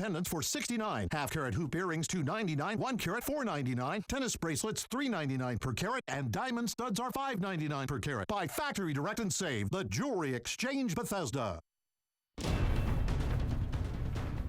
pendants for $69. Half-carat hoop earrings $2.99. 1 carat $4.99. Tennis bracelets $3.99 per carat. And diamond studs are $5.99 per carat. Buy factory direct and save. The Jewelry Exchange Bethesda.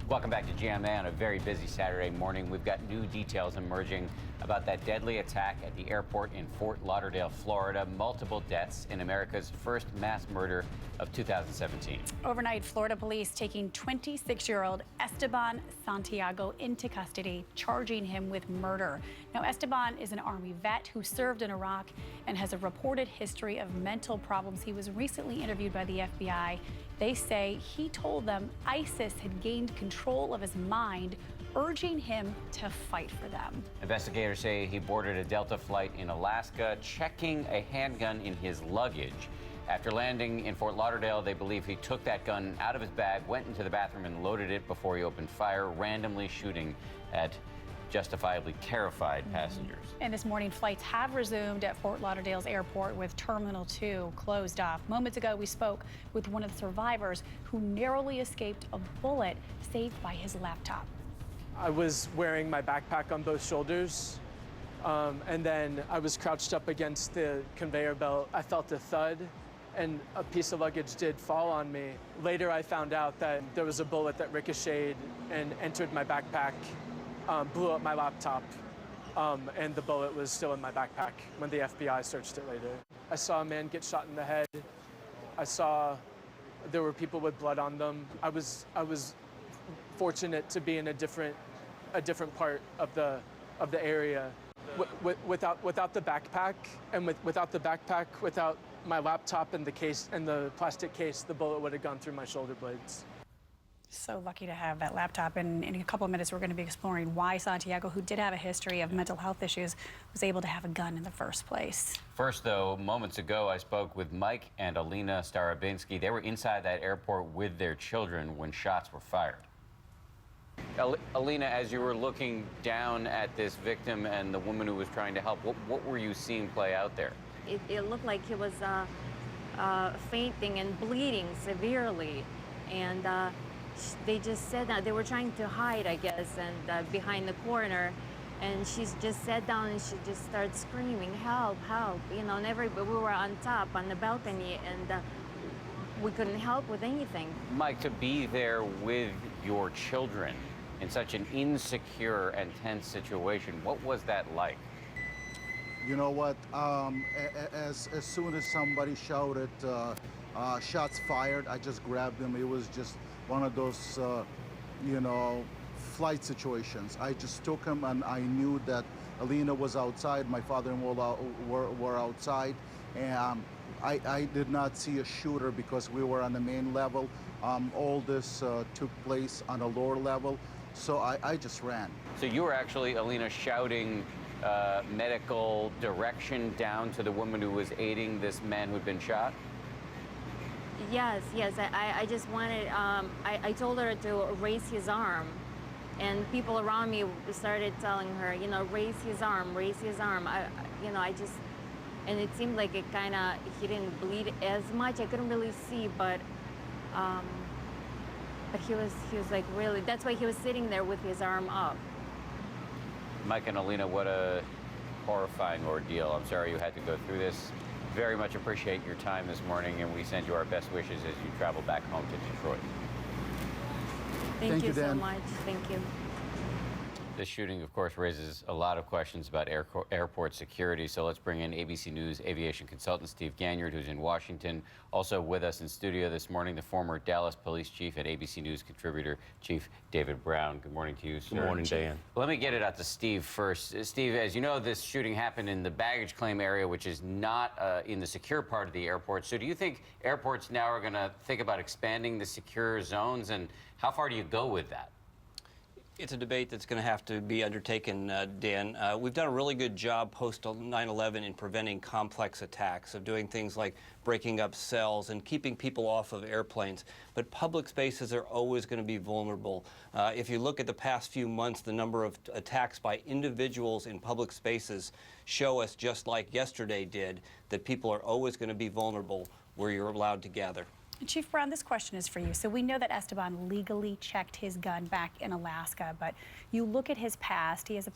Welcome back to GMA on a very busy Saturday morning. We've got new details emerging about that deadly attack at the airport in Fort Lauderdale, Florida. Multiple deaths in America's first mass murder of 2017. Overnight, Florida police taking 26-year-old Esteban Santiago into custody, charging him with murder. Now, Esteban is an Army vet who served in Iraq and has a reported history of mental problems. He was recently interviewed by the FBI. They say he told them ISIS had gained control of his mind, urging him to fight for them. Investigators say he boarded a Delta flight in Alaska, checking a handgun in his luggage. After landing in Fort Lauderdale, they believe he took that gun out of his bag, went into the bathroom and loaded it before he opened fire, randomly shooting at justifiably terrified passengers. And this morning, flights have resumed at Fort Lauderdale's airport with Terminal 2 closed off. Moments ago, we spoke with one of the survivors who narrowly escaped a bullet saved by his laptop. I was wearing my backpack on both shoulders, and then I was crouched up against the conveyor belt. I felt a thud, and a piece of luggage did fall on me. Later, I found out that there was a bullet that ricocheted and entered my backpack, blew up my laptop, and the bullet was still in my backpack when the FBI searched it later. I saw a man get shot in the head. I saw there were people with blood on them. I was fortunate to be in a different part of the area. Without the backpack, and without my laptop and the case and the plastic case, the bullet would have gone through my shoulder blades. So lucky to have that laptop. And in a couple of minutes, we're going to be exploring why Santiago, who did have a history of mental health issues, was able to have a gun in the first place. First, though, moments ago, I spoke with Mike and Alina Starobinski. They were inside that airport with their children when shots were fired. Alina, as you were looking down at this victim and the woman who was trying to help, what were you seeing play out there? It looked like he was fainting and bleeding severely, and they just said that they were trying to hide, I guess, and behind the corner, and she just sat down and she just started screaming, "Help, help!" You know, and we were on top on the balcony, and we couldn't help with anything. Mike, to be there with your children in such an insecure and tense situation, what was that like? You know what? As soon as somebody shouted, shots fired, I just grabbed them. It was just one of those, flight situations. I just took him, and I knew that Alina was outside, my father-in-law were outside, and I did not see a shooter because we were on the main level. All this took place on a lower level, so I just ran. So you were actually, Alina, shouting medical direction down to the woman who was aiding this man who'd been shot? Yes. I just wanted, I told her to raise his arm, and people around me started telling her, raise his arm, raise his arm. And it seemed like he didn't bleed as much. I couldn't really see, but he was like really, that's why he was sitting there with his arm up. Mike and Alina, what a horrifying ordeal. I'm sorry you had to go through this. Very much appreciate your time this morning, and we send you our best wishes as you travel back home to Detroit. Thank you so much. Thank you. This shooting, of course, raises a lot of questions about airport security. So let's bring in ABC News aviation consultant Steve Ganyard, who's in Washington. Also with us in studio this morning, the former Dallas police chief and ABC News contributor, Chief David Brown. Good morning to you, sir. Good morning, Dan. Well, let me get it out to Steve first. Steve, as you know, this shooting happened in the baggage claim area, which is not in the secure part of the airport. So do you think airports now are going to think about expanding the secure zones, and how far do you go with that? It's a debate that's going to have to be undertaken, Dan. We've done a really good job post 9/11 in preventing complex attacks, of doing things like breaking up cells and keeping people off of airplanes. But public spaces are always going to be vulnerable. If you look at the past few months, the number of attacks by individuals in public spaces show us, just like yesterday did, that people are always going to be vulnerable where you're allowed to gather. Chief Brown, this question is for you. So we know that Esteban legally checked his gun back in Alaska, but you look at his past. He has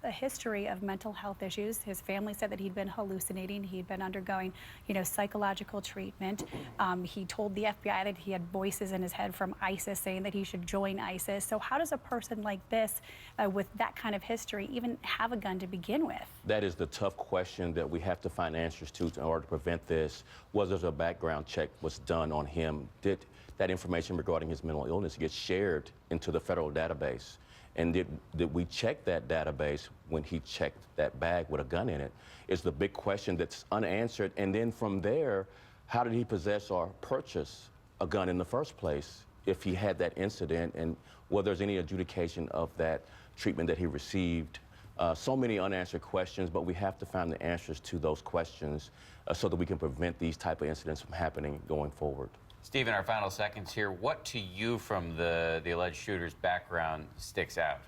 a history of mental health issues. His family said that he'd been hallucinating. He'd been undergoing, psychological treatment. He told the FBI that he had voices in his head from ISIS saying that he should join ISIS. So how does a person like this, with that kind of history, even have a gun to begin with? That is the tough question that we have to find answers to in order to prevent this. Was there a background check was done on him? Did that information regarding his mental illness get shared into the federal database? And did we check that database when he checked that bag with a gun in it? Is the big question that's unanswered. And then from there, how did he possess or purchase a gun in the first place if he had that incident, and whether there's any adjudication of that treatment that he received? So many unanswered questions, but we have to find the answers to those questions so that we can prevent these type of incidents from happening going forward. Steve, in our final seconds here, what to you from the alleged shooter's background sticks out?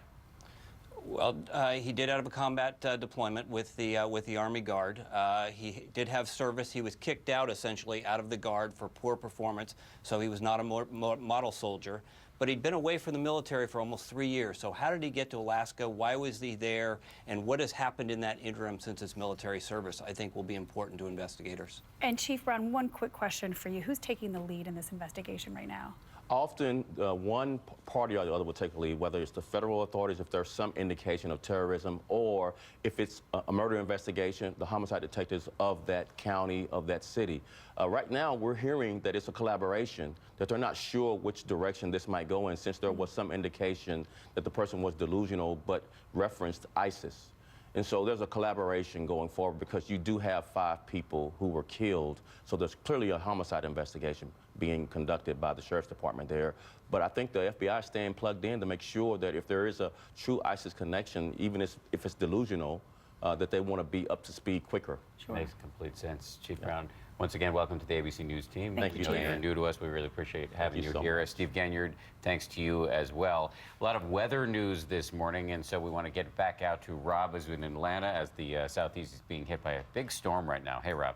Well, he did out of a combat deployment with the Army Guard. He did have service. He was kicked out, essentially, out of the Guard for poor performance, so he was not a model soldier. But he'd been away from the military for almost 3 years. So how did he get to Alaska? Why was he there? And what has happened in that interim since his military service, I think, will be important to investigators. And Chief Brown, one quick question for you. Who's taking the lead in this investigation right now? Often, one party or the other will take the lead, whether it's the federal authorities, if there's some indication of terrorism, or if it's a murder investigation, the homicide detectives of that county, of that city. Right now, we're hearing that it's a collaboration, that they're not sure which direction this might go in, since there was some indication that the person was delusional but referenced ISIS. And so there's a collaboration going forward, because you do have 5 people who were killed. So there's clearly a homicide investigation being conducted by the Sheriff's Department there. But I think the FBI is staying plugged in to make sure that if there is a true ISIS connection, even if it's delusional, that they want to be up to speed quicker. Sure. Makes complete sense. Chief Brown, once again, welcome to the ABC News team. Thank you, Chief. You're new to us. We really appreciate having you so here. much. Steve Genyard, thanks to you as well. A lot of weather news this morning, and so we want to get back out to Rob, who's in Atlanta, as the Southeast is being hit by a big storm right now. Hey, Rob.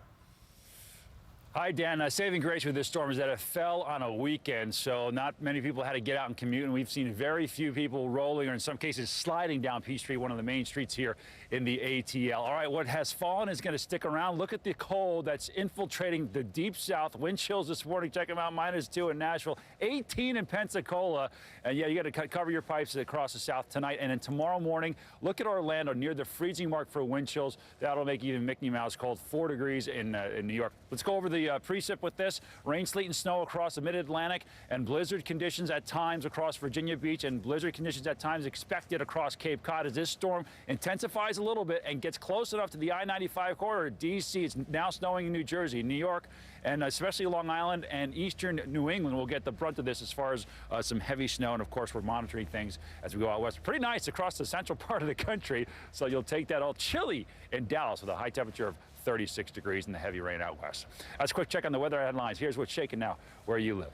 Hi, Dan. Saving grace with this storm is that it fell on a weekend, so not many people had to get out and commute, and we've seen very few people rolling or in some cases sliding down Peachtree, one of the main streets here in the ATL. All right, what has fallen is going to stick around. Look at the cold that's infiltrating the deep south. Wind chills this morning, check them out, -2 in Nashville, 18 in Pensacola. And yeah, you got to cover your pipes across the south tonight. And then tomorrow morning, look at Orlando, near the freezing mark for wind chills. That'll make even Mickey Mouse cold, 4 degrees in New York. Let's go over the precip with this. Rain, sleet, and snow across the mid-Atlantic, and blizzard conditions at times across Virginia Beach, and blizzard conditions at times expected across Cape Cod as this storm intensifies a little bit and gets close enough to the I-95 corridor. D.C. It's now snowing in New Jersey, New York, and especially Long Island and eastern New England will get the brunt of this as far as some heavy snow. And of course, we're monitoring things as we go out west. Pretty nice across the central part of the country, so you'll take that all chilly in Dallas with a high temperature of 36 degrees and the heavy rain out west. That's a quick check on the weather headlines. Here's what's shaking now where you live.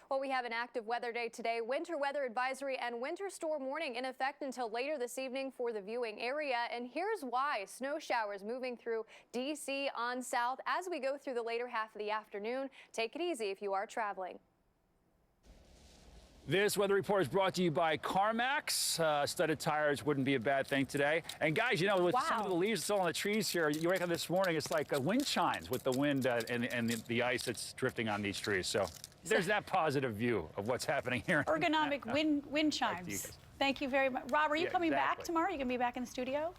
Well, we have an active weather day today. Winter weather advisory and winter storm warning in effect until later this evening for the viewing area. And here's why: snow showers moving through D.C. on south as we go through the later half of the afternoon. Take it easy if you are traveling. This weather report is brought to you by CarMax. Studded tires wouldn't be a bad thing today. And guys, you know, with some of the leaves still on the trees here, you wake up this morning, it's like wind chimes with the wind and the ice that's drifting on these trees. So there's that positive view of what's happening here. Ergonomic wind chimes. Thank you very much. Rob, are you coming back tomorrow? Are you going to be back in the studio?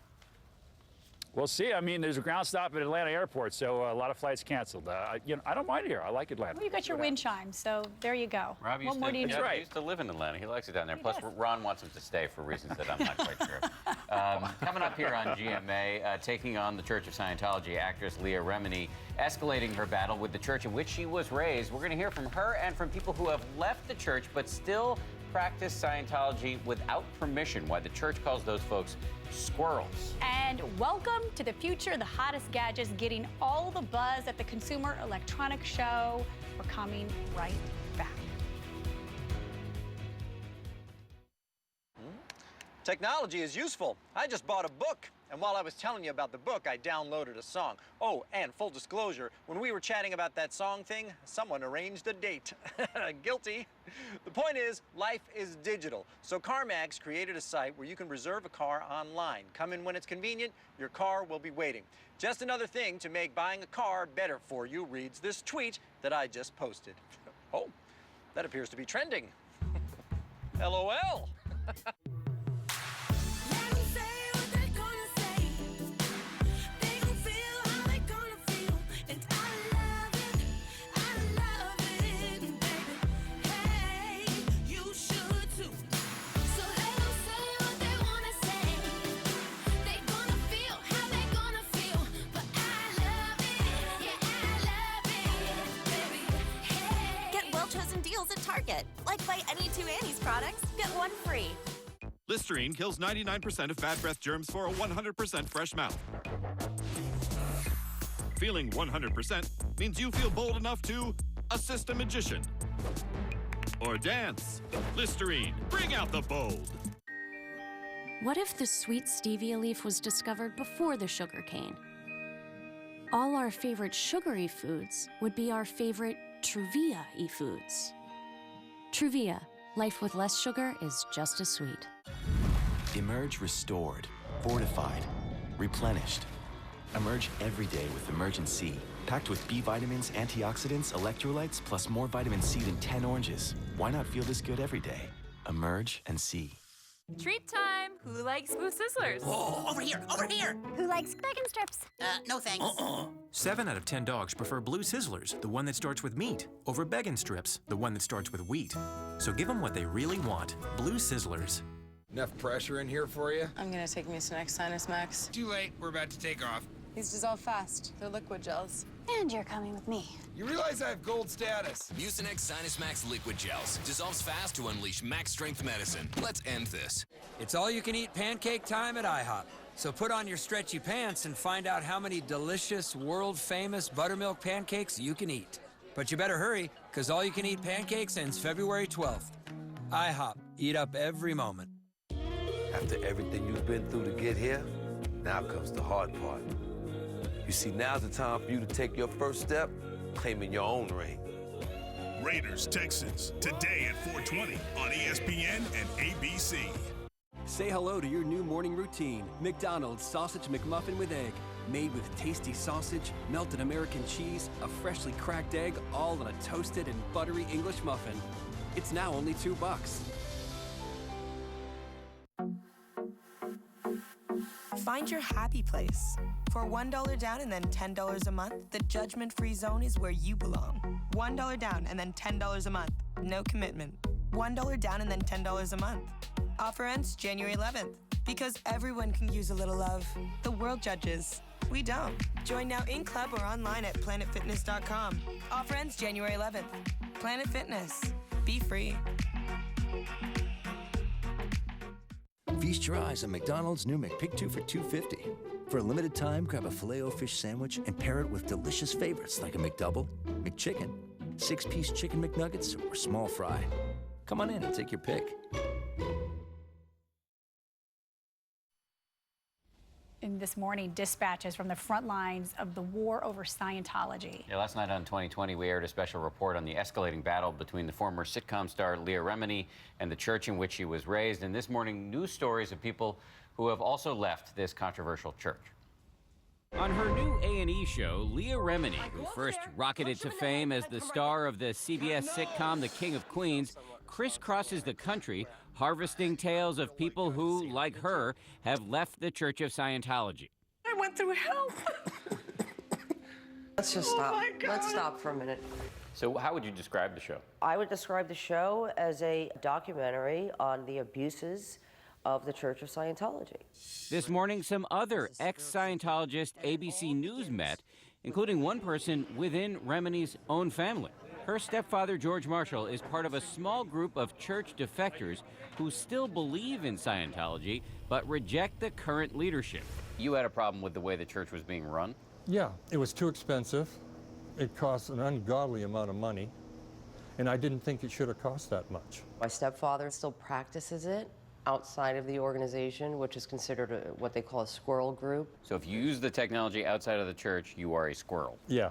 We'll see. I mean, there's a ground stop at Atlanta Airport, so a lot of flights canceled. You know, I don't mind here. I like Atlanta. Well, you got your wind chimes, so there you go. Rob used, what more do you need? He used to live in Atlanta. He likes it down there. Plus, Ron wants him to stay for reasons that I'm not quite sure of. Coming up here on GMA, taking on the Church of Scientology, actress Leah Remini, escalating her battle with the church in which she was raised. We're going to hear from her and from people who have left the church but still practice Scientology without permission, why the church calls those folks squirrels. And welcome to the future, the hottest gadgets getting all the buzz at the Consumer Electronics Show. We're coming right back. Technology is useful. I just bought a book. And while I was telling you about the book, I downloaded a song. Oh, and full disclosure, when we were chatting about that song thing, someone arranged a date. Guilty. The point is, life is digital. So CarMax created a site where you can reserve a car online. Come in when it's convenient, your car will be waiting. Just another thing to make buying a car better for you, reads this tweet that I just posted. Oh, that appears to be trending. LOL. At Target. Like buy any 2 Annie's products, get one free. Listerine kills 99% of bad breath germs for a 100% fresh mouth. Feeling 100% means you feel bold enough to assist a magician or dance. Listerine, bring out the bold. What if the sweet stevia leaf was discovered before the sugar cane? All our favorite sugary foods would be our favorite Truvia-y foods. Truvia, life with less sugar is just as sweet. Emerge restored, fortified, replenished. Emerge every day with Emergen-C, packed with B vitamins, antioxidants, electrolytes, plus more vitamin C than 10 oranges. Why not feel this good every day? Emerge-N-C. Treat time! Who likes Blue Sizzlers? Oh, over here, over here! Who likes bacon strips? No thanks. 7 out of 10 dogs prefer Blue Sizzlers, the one that starts with meat, over Bacon Strips, the one that starts with wheat. So give them what they really want. Blue Sizzlers. Enough pressure in here for you? I'm gonna take Mucinex Sinus Max. Too late, we're about to take off. These dissolve fast. They're liquid gels. And you're coming with me. You realize I have gold status. Mucinex Sinus Max liquid gels. Dissolves fast to unleash max strength medicine. Let's end this. It's all-you-can-eat pancake time at IHOP. So put on your stretchy pants and find out how many delicious, world-famous buttermilk pancakes you can eat. But you better hurry, because all-you-can-eat pancakes ends February 12th. IHOP. Eat up every moment. After everything you've been through to get here, now comes the hard part. You see, now's the time for you to take your first step, claiming your own ring. Raiders, Texans, today at 4:20 on ESPN and ABC. Say hello to your new morning routine. McDonald's Sausage McMuffin with egg. Made with tasty sausage, melted American cheese, a freshly cracked egg, all in a toasted and buttery English muffin. It's now only $2. Find your happy place. For $1 down and then $10 a month, the judgment-free zone is where you belong. $1 down and then $10 a month. No commitment. $1 down and then $10 a month. Offer ends January 11th. Because everyone can use a little love. The world judges. We don't. Join now in club or online at planetfitness.com. Offer ends January 11th. Planet Fitness. Be free. Feast your eyes on McDonald's new McPick 2 for $2.50. For a limited time, grab a Filet-O-Fish sandwich and pair it with delicious favorites like a McDouble, McChicken, 6-piece Chicken McNuggets, or small fry. Come on in and take your pick. In this morning, dispatches from the front lines of the war over Scientology. Yeah, last night on 2020, we aired a special report on the escalating battle between the former sitcom star Leah Remini and the church in which she was raised. And this morning, news stories of people who have also left this controversial church. On her new A&E show, Leah Remini, who first rocketed to fame as the star of the CBS sitcom The King of Queens, crisscrosses the country, harvesting tales of people who, like her, have left the Church of Scientology. I went through hell. Let's just stop. Let's stop for a minute. So how would you describe the show? I would describe the show as a documentary on the abuses of the Church of Scientology. This morning, some other ex-Scientologist ABC News met, including one person within Remini's own family. Her stepfather, George Marshall, is part of a small group of church defectors who still believe in Scientology but reject the current leadership. You had a problem with the way the church was being run? Yeah, it was too expensive. It cost an ungodly amount of money, and I didn't think it should have cost that much. My stepfather still practices it. outside of the organization, which is considered what they call a squirrel group. So if you use the technology outside of the church, you are a squirrel. Yeah,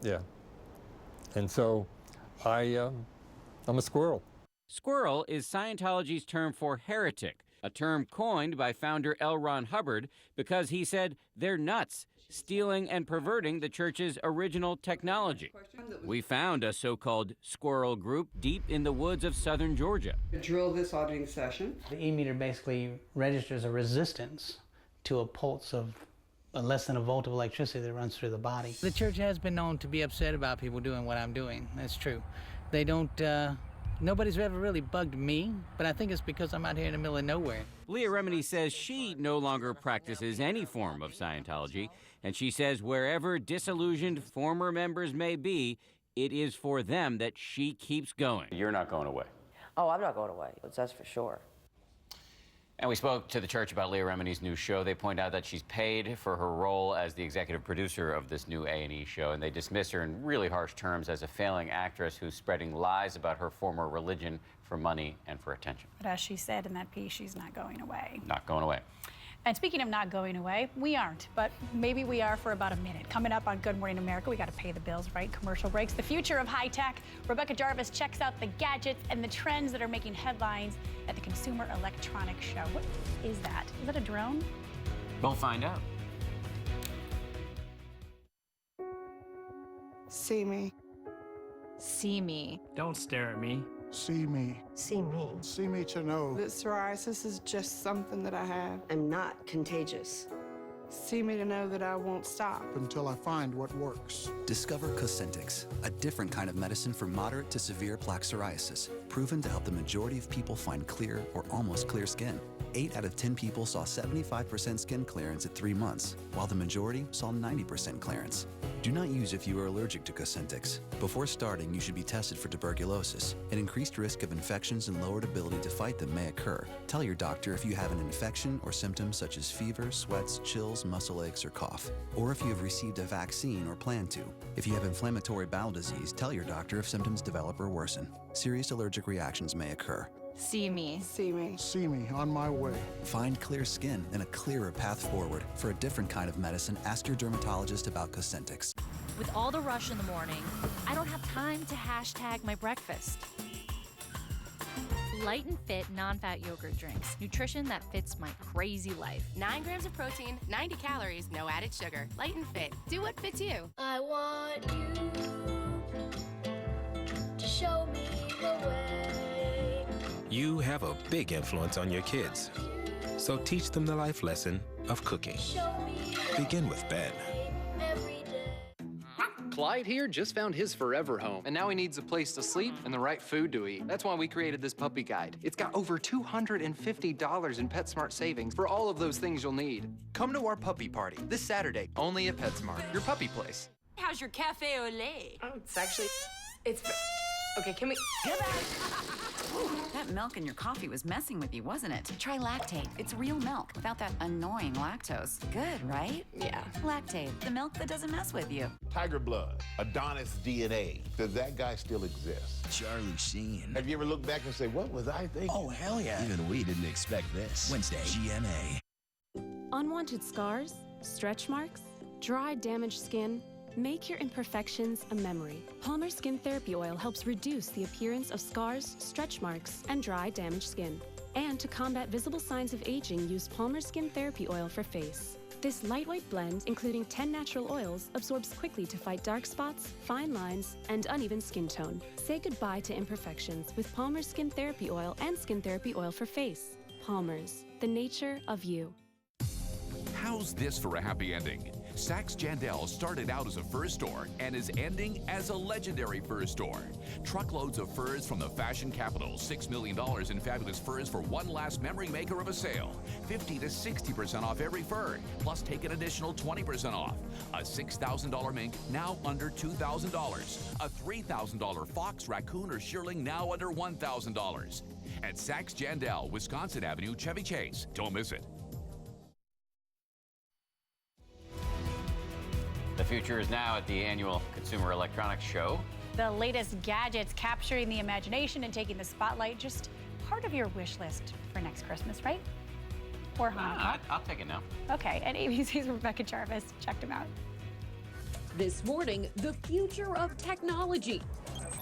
yeah. And so I'm a squirrel. Squirrel is Scientology's term for heretic, a term coined by founder L. Ron Hubbard because he said they're nuts, stealing and perverting the church's original technology. We found a so-called squirrel group deep in the woods of southern Georgia. Drill this auditing session. The E-meter basically registers a resistance to a pulse of less than a volt of electricity that runs through the body. The church has been known to be upset about people doing what I'm doing. That's true. They don't, nobody's ever really bugged me, but I think it's because I'm out here in the middle of nowhere. Leah Remini says she no longer practices any form of Scientology, and she says wherever disillusioned former members may be, it is for them that she keeps going. You're not going away. Oh, I'm not going away. That's for sure. And we spoke to the church about Leah Remini's new show. They point out that she's paid for her role as the executive producer of this new A&E show, and they dismiss her in really harsh terms as a failing actress who's spreading lies about her former religion for money and for attention. But as she said in that piece, she's not going away. Not going away. And speaking of not going away, we aren't, but maybe we are for about a minute. Coming up on Good Morning America, we got to pay the bills, right? Commercial breaks, the future of high tech. Rebecca Jarvis checks out the gadgets and the trends that are making headlines at the Consumer Electronics Show. What is that? Is that a drone? We'll find out. See me. See me. Don't stare at me. See me. See me. See me to know that psoriasis is just something that I have. I'm not contagious. See me to know that I won't stop until I find what works. Discover Cosentyx, a different kind of medicine for moderate to severe plaque psoriasis, proven to help the majority of people find clear or almost clear skin. 8 out of 10 people saw 75% skin clearance at 3 months, while the majority saw 90% clearance. Do not use if you are allergic to Cosentyx. Before starting, you should be tested for tuberculosis. An increased risk of infections and lowered ability to fight them may occur. Tell your doctor if you have an infection or symptoms such as fever, sweats, chills, muscle aches, or cough, or if you have received a vaccine or plan to. If you have inflammatory bowel disease, tell your doctor if symptoms develop or worsen. Serious allergic reactions may occur. See me. See me. See me on my way. Find clear skin and a clearer path forward. For a different kind of medicine, ask your dermatologist about Cosentyx. With all the rush in the morning, I don't have time to hashtag my breakfast. Light and Fit non-fat yogurt drinks. Nutrition that fits my crazy life. 9 grams of protein, 90 calories, no added sugar. Light and Fit. Do what fits you. I want you to show me the way. You have a big influence on your kids, so teach them the life lesson of cooking. Begin with Ben. Clyde here just found his forever home, and now he needs a place to sleep and the right food to eat. That's why we created this puppy guide. It's got over $250 in PetSmart savings for all of those things you'll need. Come to our puppy party this Saturday, only at PetSmart, your puppy place. How's your cafe au lait? Oh, it's okay, can we... Get back! That milk in your coffee was messing with you, wasn't it? Try Lactate. It's real milk without that annoying lactose. Good, right? Yeah. Lactate, the milk that doesn't mess with you. Tiger Blood, Adonis DNA. Does that guy still exist? Charlie Sheen. Have you ever looked back and say, what was I thinking? Oh, hell yeah. Even we didn't expect this. Wednesday, GMA. Unwanted scars, stretch marks, dry, damaged skin. Make your imperfections a memory. Palmer Skin Therapy Oil helps reduce the appearance of scars, stretch marks, and dry, damaged skin. And to combat visible signs of aging, use Palmer Skin Therapy Oil for face. This lightweight blend, including 10 natural oils, absorbs quickly to fight dark spots, fine lines, and uneven skin tone. Say goodbye to imperfections with Palmer Skin Therapy Oil and Skin Therapy Oil for face. Palmer's, the nature of you. How's this for a happy ending? Saks Jandel started out as a fur store and is ending as a legendary fur store. Truckloads of furs from the fashion capital, $6 million in fabulous furs for one last memory maker of a sale. 50 to 60% off every fur, plus take an additional 20% off. A $6,000 mink, now under $2,000. A $3,000 fox, raccoon, or shearling, now under $1,000. At Saks Jandel, Wisconsin Avenue, Chevy Chase. Don't miss it. The future is now at the annual Consumer Electronics Show. The latest gadgets capturing the imagination and taking the spotlight. Just part of your wish list for next Christmas, right? Or Hanukkah? I'll take it now. Okay, and ABC's Rebecca Jarvis checked him out. This morning, the future of technology.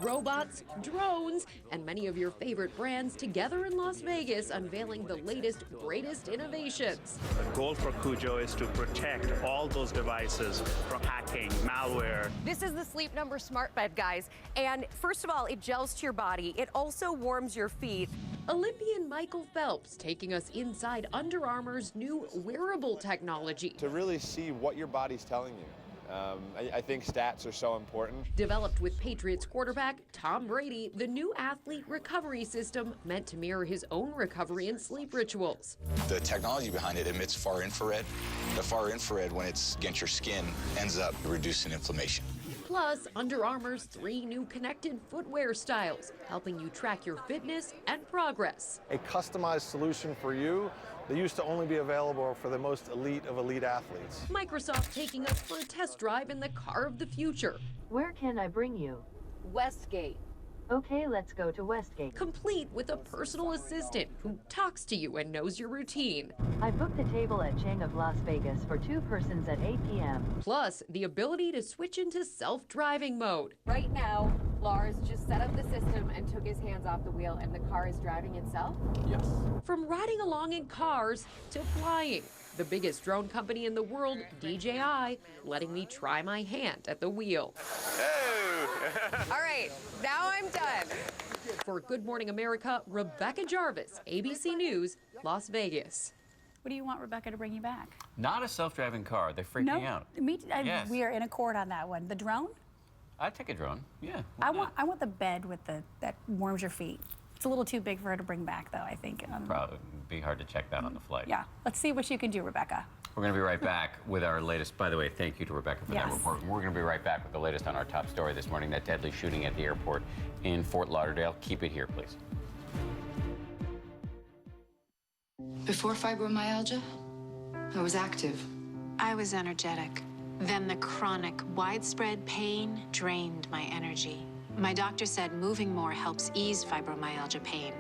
Robots, drones, and many of your favorite brands together in Las Vegas unveiling the latest, greatest innovations. The goal for Cujo is to protect all those devices from hacking, malware. This is the Sleep Number smart bed, guys. And first of all, it gels to your body. It also warms your feet. Olympian Michael Phelps taking us inside Under Armour's new wearable technology. To really see what your body's telling you. I think stats are so important. Developed with Patriots quarterback Tom Brady, the new athlete recovery system meant to mirror his own recovery and sleep rituals. The technology behind it emits far infrared. The far infrared, when it's against your skin, ends up reducing inflammation. Plus, Under Armour's 3 new connected footwear styles, helping you track your fitness and progress. A customized solution for you that used to only be available for the most elite of elite athletes. Microsoft taking us for a test drive in the car of the future. Where can I bring you? Westgate. Okay, let's go to Westgate. Complete with a personal assistant who talks to you and knows your routine. I booked a table at Chang of Las Vegas for 2 persons at 8 p.m. Plus, the ability to switch into self-driving mode. Right now, Lars just set up the system and took his hands off the wheel, and the car is driving itself? Yes. From riding along in cars to flying. The biggest drone company in the world, DJI, letting me try my hand at the wheel. All right, now I'm done. For Good Morning America, Rebecca Jarvis, ABC News, Las Vegas. What do you want Rebecca to bring you back? Not a self-driving car. They freak me out. Yes. We are in accord on that one. The drone? I'd take a drone. Yeah. I want the bed with that warms your feet. It's a little too big for her to bring back, though, I think. Probably be hard to check that on the flight. Yeah. Let's see what you can do, Rebecca. We're going to be right back with our latest. By the way, thank you to Rebecca for that report. We're going to be right back with the latest on our top story this morning, that deadly shooting at the airport in Fort Lauderdale. Keep it here, please. Before fibromyalgia, I was active. I was energetic. Then the chronic, widespread pain drained my energy. My doctor said moving more helps ease fibromyalgia pain.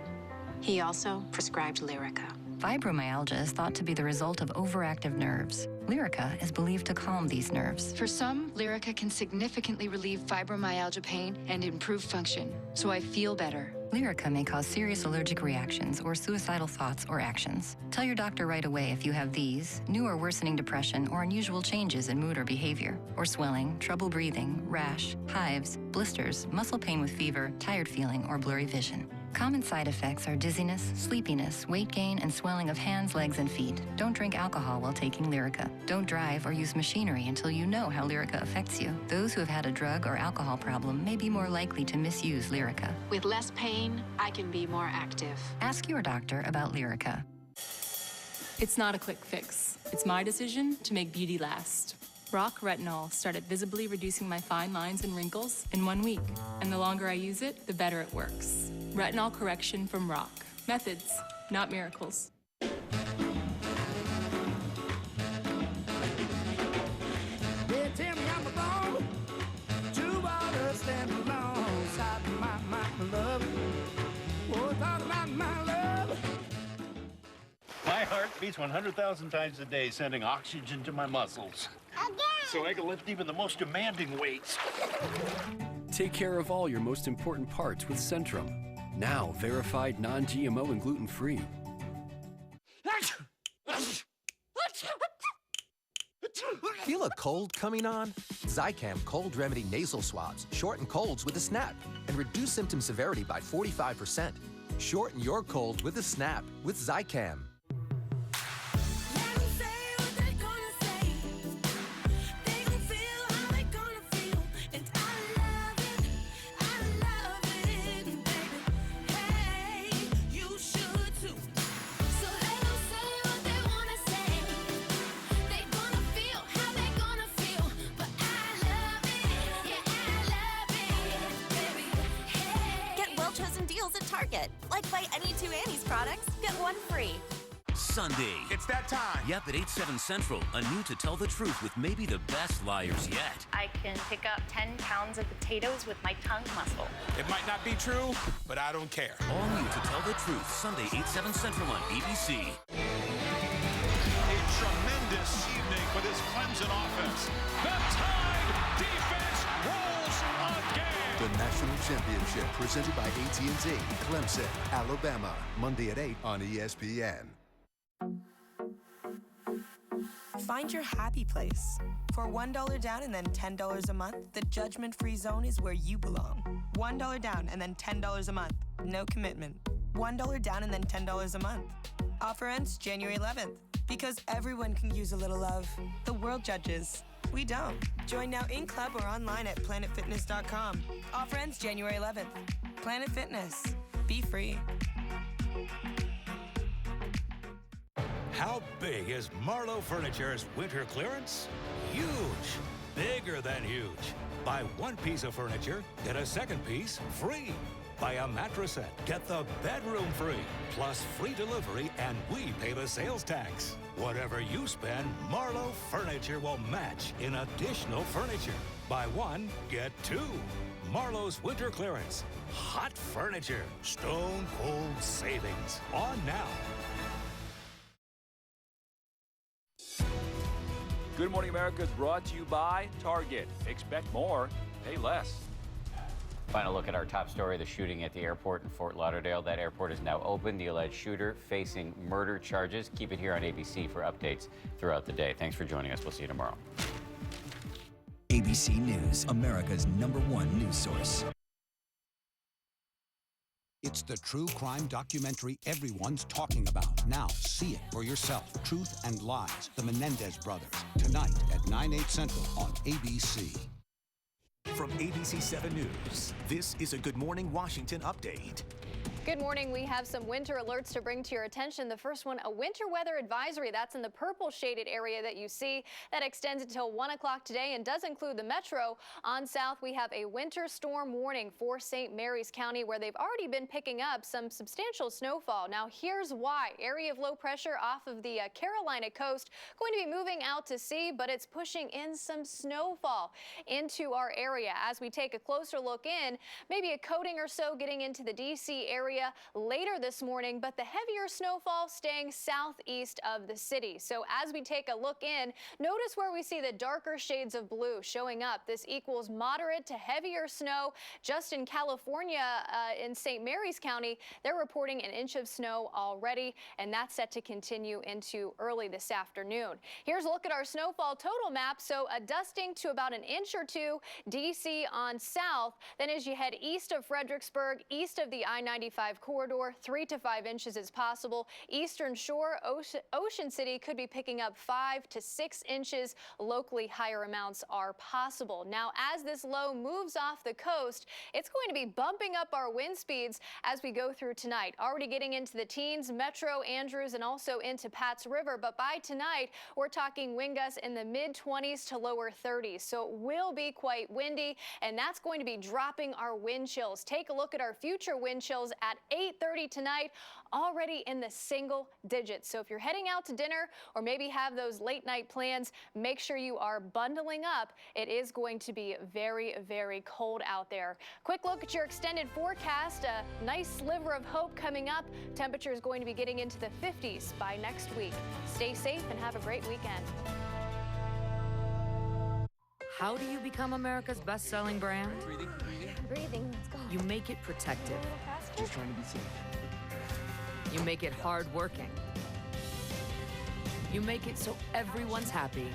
He also prescribed Lyrica. Fibromyalgia is thought to be the result of overactive nerves. Lyrica is believed to calm these nerves. For some, Lyrica can significantly relieve fibromyalgia pain and improve function, so I feel better. Lyrica may cause serious allergic reactions or suicidal thoughts or actions. Tell your doctor right away if you have these, new or worsening depression or unusual changes in mood or behavior, or swelling, trouble breathing, rash, hives, blisters, muscle pain with fever, tired feeling, or blurry vision. Common side effects are dizziness, sleepiness, weight gain, and swelling of hands, legs, and feet. Don't drink alcohol while taking Lyrica. Don't drive or use machinery until you know how Lyrica affects you. Those who have had a drug or alcohol problem may be more likely to misuse Lyrica. With less pain, I can be more active. Ask your doctor about Lyrica. It's not a quick fix. It's my decision to make beauty last. Rock Retinol started visibly reducing my fine lines and wrinkles in 1 week. And the longer I use it, the better it works. Retinol correction from Rock. Methods, not miracles. My heart beats 100,000 times a day, sending oxygen to my muscles. So I can lift even the most demanding weights. Take care of all your most important parts with Centrum. Now verified non-GMO and gluten-free. Feel a cold coming on? Zicam Cold Remedy Nasal Swabs shorten colds with a snap and reduce symptom severity by 45%. Shorten your cold with a snap with Zicam. At Target. Like buy any 2 Annie's products, get 1 free. Sunday. It's that time. Yep, at 8/7 Central, a new To Tell the Truth with maybe the best liars yet. I can pick up 10 pounds of potatoes with my tongue muscle. It might not be true, but I don't care. All new To Tell the Truth, Sunday, 8/7 Central on ABC. A tremendous evening for this Clemson offense. The Tide defense rolls again. The National Championship presented by AT&T. Clemson, Alabama. Monday at 8 on ESPN. Find your happy place. For $1 down and then $10 a month, the judgment-free zone is where you belong. $1 down and then $10 a month. No commitment. $1 down and then $10 a month. Offer ends January 11th. Because everyone can use a little love. The world judges. We don't. Join now in club or online at planetfitness.com. Offer ends January 11th. Planet Fitness. Be free. How big is Marlowe Furniture's winter clearance? Huge. Bigger than huge. Buy one piece of furniture, get a second piece free. Buy a mattress set, get the bedroom free. Plus free delivery, and we pay the sales tax. Whatever you spend, Marlowe Furniture will match in additional furniture. Buy one, get two. Marlowe's winter clearance. Hot furniture. Stone cold savings. On now. Good Morning America is brought to you by Target. Expect more, pay less. Final look at our top story, the shooting at the airport in Fort Lauderdale. That airport is now open. The alleged shooter facing murder charges. Keep it here on ABC for updates throughout the day. Thanks for joining us. We'll see you tomorrow. ABC News, America's #1 news source. It's the true crime documentary everyone's talking about. Now, see it for yourself. Truth and Lies, The Menendez Brothers. Tonight at 9/8 Central on ABC. From ABC 7 News, this is a Good Morning Washington update. Good morning. We have some winter alerts to bring to your attention. The first one, a winter weather advisory. That's in the purple shaded area that you see. That extends until 1 o'clock today and does include the metro. On south, we have a winter storm warning for St. Mary's County, where they've already been picking up some substantial snowfall. Now, here's why. Area of low pressure off of the Carolina coast going to be moving out to sea, but it's pushing in some snowfall into our area. As we take a closer look in, maybe a coating or so getting into the D.C. area later this morning, but the heavier snowfall staying southeast of the city. So as we take a look in, notice where we see the darker shades of blue showing up. This equals moderate to heavier snow. Just in California, in St. Mary's County, they're reporting an inch of snow already, and that's set to continue into early this afternoon. Here's a look at our snowfall total map. So a dusting to about an inch or two, D.C. on south. Then as you head east of Fredericksburg, east of the I-95 corridor, 3 to 5 inches is possible. Eastern Shore, Ocean City could be picking up 5 to 6 inches. Locally, higher amounts are possible. Now, as this low moves off the coast, it's going to be bumping up our wind speeds as we go through tonight. Already getting into the teens, Metro, Andrews, and also into Pat's River. But by tonight, we're talking wind gusts in the mid-20s to lower 30s. So it will be quite windy, and that's going to be dropping our wind chills. Take a look at our future wind chills at 8:30 tonight, already in the single digits. So if you're heading out to dinner or maybe have those late night plans, make sure you are bundling up. It is going to be very, very cold out there. Quick look at your extended forecast. A nice sliver of hope coming up. Temperature is going to be getting into the 50s by next week. Stay safe and have a great weekend. How do you become America's best-selling brand? Breathing, let's go. You make it protective. Just trying to be safe. You make it hard-working. You make it so everyone's happy.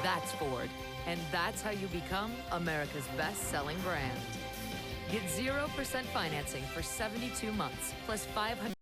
That's Ford, and that's how you become America's best-selling brand. Get 0% financing for 72 months, plus $500